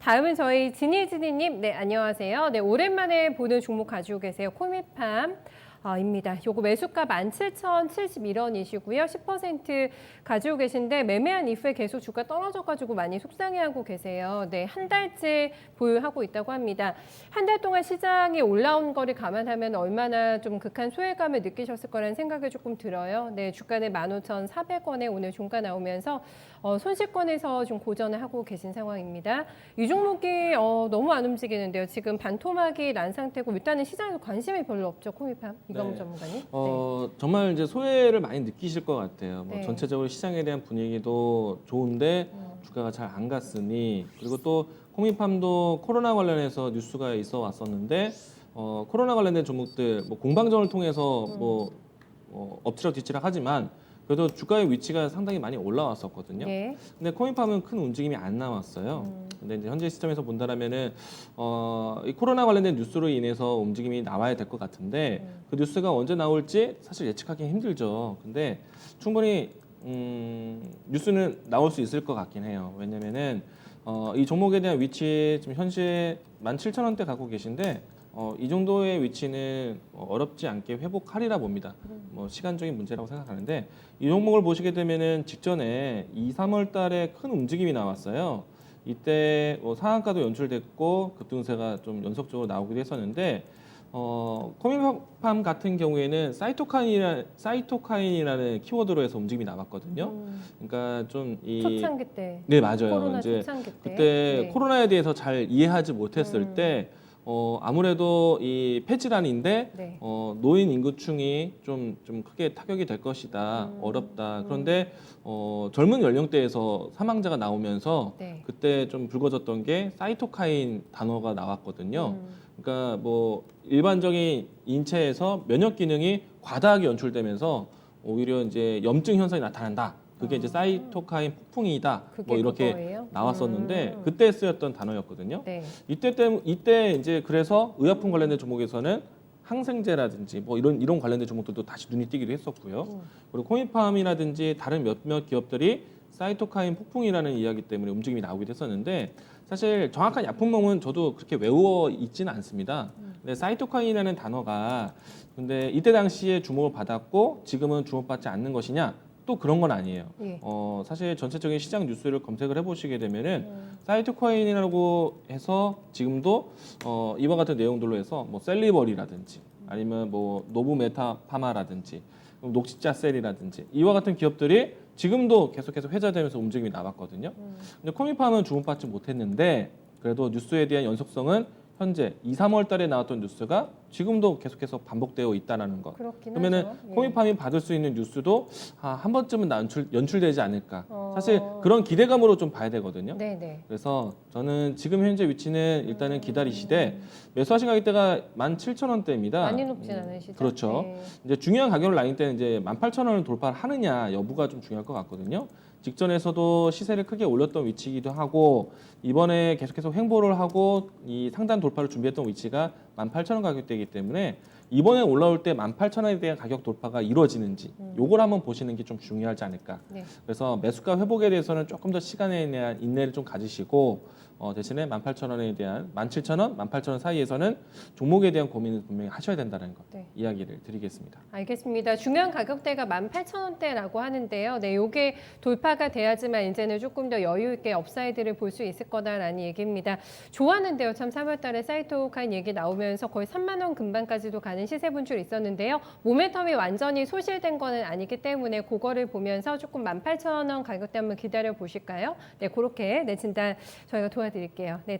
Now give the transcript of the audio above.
다음은 저희 지니님, 네, 안녕하세요. 네, 오랜만에 보는 종목 가지고 계세요. 코미팜. 입니다. 요거 매수가 17,071원이시고요. 10% 가지고 계신데 매매한 이후에 계속 주가 떨어져가지고 많이 속상해하고 계세요. 네, 한 달째 보유하고 있다고 합니다. 한 달 동안 시장이 올라온 거를 감안하면 얼마나 좀 극한 소외감을 느끼셨을 거라는 생각이 조금 들어요. 네, 주가는 15,400원에 오늘 종가 나오면서 손실권에서 좀 고전을 하고 계신 상황입니다. 이 종목이 너무 안 움직이는데요. 지금 반토막이 난 상태고 일단은 시장에서 관심이 별로 없죠. 코미팜. 이광훈 전문가님. 네. 정말 이제 소외를 많이 느끼실 것 같아요. 네. 전체적으로 시장에 대한 분위기도 좋은데 주가가 잘 안 갔으니, 그리고 또 코미팜도 코로나 관련해서 뉴스가 있어 왔었는데 코로나 관련된 종목들 공방전을 통해서 엎치락 뒤치락 하지만 그래도 주가의 위치가 상당히 많이 올라왔었거든요. 네. 근데 코미팜은 큰 움직임이 안 나왔어요. 근데 이제 현재 시점에서 본다라면은 이 코로나 관련된 뉴스로 인해서 움직임이 나와야 될 것 같은데 그 뉴스가 언제 나올지 사실 예측하기 힘들죠. 근데 충분히 뉴스는 나올 수 있을 것 같긴 해요. 왜냐면은 이 종목에 대한 위치 지금 현재 17,000원대 갖고 계신데 이 정도의 위치는 어렵지 않게 회복하리라 봅니다. 시간적인 문제라고 생각하는데 이 종목을 보시게 되면은 직전에 2, 3월 달에 큰 움직임이 나왔어요. 이때 상한가도 연출됐고 급등세가 좀 연속적으로 나오기도 했었는데 코미팜 같은 경우에는 사이토카인이라는 키워드로 해서 움직임이 나왔거든요. 그러니까 좀 초창기 때. 네, 맞아요. 코로나 이제 초창기 때. 그때 네. 코로나에 대해서 잘 이해하지 못했을 때 아무래도 이 폐질환인데 네. 노인 인구층이 좀 크게 타격이 될 것이다. 어렵다. 그런데 젊은 연령대에서 사망자가 나오면서 네. 그때 좀 불거졌던 게 사이토카인 단어가 나왔거든요. 그러니까 일반적인 인체에서 면역 기능이 과다하게 연출되면서 오히려 이제 염증 현상이 나타난다. 그게 이제 사이토카인 폭풍이다. 이렇게 그거예요? 나왔었는데 그때 쓰였던 단어였거든요. 네. 이때 이제 그래서 의약품 관련된 종목에서는 항생제라든지 이런 관련된 종목들도 다시 눈이 띄기도 했었고요. 그리고 코미팜이라든지 다른 몇몇 기업들이 사이토카인 폭풍이라는 이야기 때문에 움직임이 나오기도 했었는데 사실 정확한 약품명은 저도 그렇게 외워 있지는 않습니다. 근데 사이토카인이라는 단어가 근데 이때 당시에 주목을 받았고 지금은 주목받지 않는 것이냐? 또 그런 건 아니에요. 예. 사실 전체적인 시장 뉴스를 검색을 해보시게 되면은 사이토카인이라고 해서 지금도 이와 같은 내용들로 해서 셀리버리라든지 아니면 노브메타파마라든지 녹시자셀이라든지 이와 같은 기업들이 지금도 계속해서 회자되면서 움직임이 나왔거든요. 근데 코미팜은 주목받지 못했는데 그래도 뉴스에 대한 연속성은 현재 2, 3월 달에 나왔던 뉴스가 지금도 계속해서 반복되어 있다는 것. 그렇긴 그러면은 하죠. 예. 코미팜이 받을 수 있는 뉴스도 한 번쯤은 연출되지 않을까. 사실 그런 기대감으로 좀 봐야 되거든요. 네네. 그래서 저는 지금 현재 위치는 일단은 기다리시되 매수하신 가격대가 17,000원대입니다. 많이 높진 않으시죠? 그렇죠. 네. 이제 중요한 가격을 라인 때는 이제 18,000원을 돌파하느냐 여부가 좀 중요할 것 같거든요. 직전에서도 시세를 크게 올렸던 위치이기도 하고 이번에 계속해서 횡보를 하고 이 상단 돌파를 준비했던 위치가 18,000원 가격대이기 때문에 이번에 올라올 때 18,000원에 대한 가격 돌파가 이루어지는지 요걸 한번 보시는 게 좀 중요하지 않을까. 네. 그래서 매수가 회복에 대해서는 조금 더 시간에 대한 인내를 좀 가지시고 대신에 18,000원에 대한 17,000원, 18,000원 사이에서는 종목에 대한 고민을 분명히 하셔야 된다는 것 네. 이야기를 드리겠습니다. 알겠습니다. 중요한 가격대가 18,000원대라고 하는데요. 네, 요게 돌파가 돼야지만 이제는 조금 더 여유 있게 업사이드를 볼 수 있을 거다라는 얘기입니다. 좋았는데요. 참 3월 달에 사이토카인 얘기 나오면서 거의 3만 원 근방까지도 가는 시세 분출이 있었는데요. 모멘텀이 완전히 소실된 거는 아니기 때문에 그거를 보면서 조금 18,000원 가격대 한번 기다려 보실까요? 네, 그렇게 진단 저희가 도와드릴게요. 네.